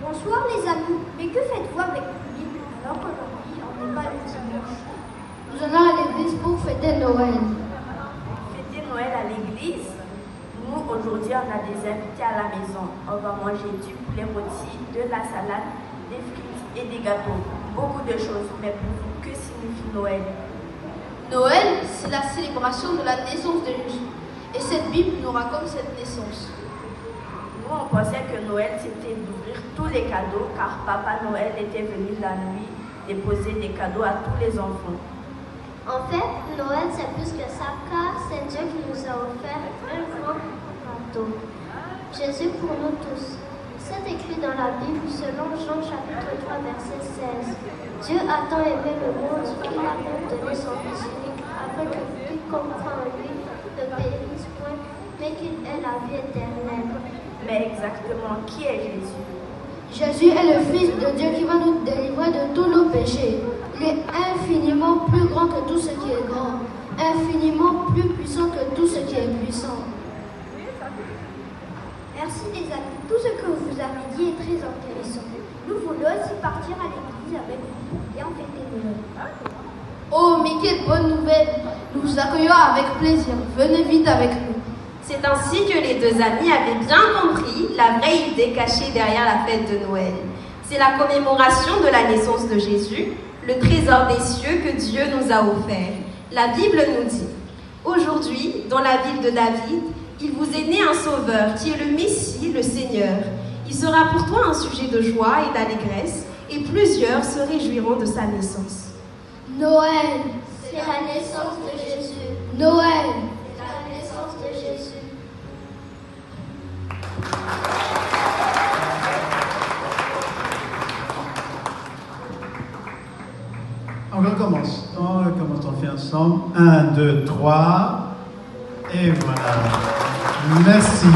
Bonsoir les amis, mais que faites-vous avec la Bible alors qu'aujourd'hui on n'est pas le dimanche? Nous allons à l'église pour fêter Noël. Fêter Noël à l'église? Nous, aujourd'hui, on a des invités à la maison. On va manger du poulet rôti, de la salade, des frites et des gâteaux. Beaucoup de choses, mais pour vous, que signifie Noël? Noël, c'est la célébration de la naissance de Jésus. Et cette Bible nous raconte cette naissance. Nous, on pensait que Noël, c'était d'ouvrir tous les cadeaux, car Papa Noël était venu la nuit déposer des cadeaux à tous les enfants. En fait, Noël, c'est plus que ça, car c'est Dieu qui nous a offert un grand cadeau. Jésus pour nous tous. C'est écrit dans la Bible, selon Jean chapitre 3, verset 16. Dieu a tant aimé le monde qu'il a même donné son Fils unique, afin que quiconque croit en lui ne périsse point, mais qu'il ait la vie éternelle. Mais exactement, qui est Jésus? Jésus est le Fils de Dieu qui va nous délivrer de tous nos péchés. Il est infiniment plus grand que tout ce qui est grand, infiniment plus puissant que tout ce qui est puissant. Merci les amis, tout ce que vous avez dit est très intéressant. Nous voulons aussi partir à l'église avec vous pour bien fêter Noël. Oh, mais quelle bonne nouvelle! Nous vous accueillons avec plaisir. Venez vite avec nous. C'est ainsi que les deux amis avaient bien compris la vraie idée cachée derrière la fête de Noël. C'est la commémoration de la naissance de Jésus, le trésor des cieux que Dieu nous a offert. La Bible nous dit: aujourd'hui, dans la ville de David, il vous est né un sauveur qui est le Messie, le Seigneur. Il sera pour toi un sujet de joie et d'allégresse, et plusieurs se réjouiront de sa naissance. Noël, C'est la naissance de Jésus. Noël. C'est la naissance de Jésus. On recommence. On fait ensemble. 1, 2, 3. Et voilà. Merci.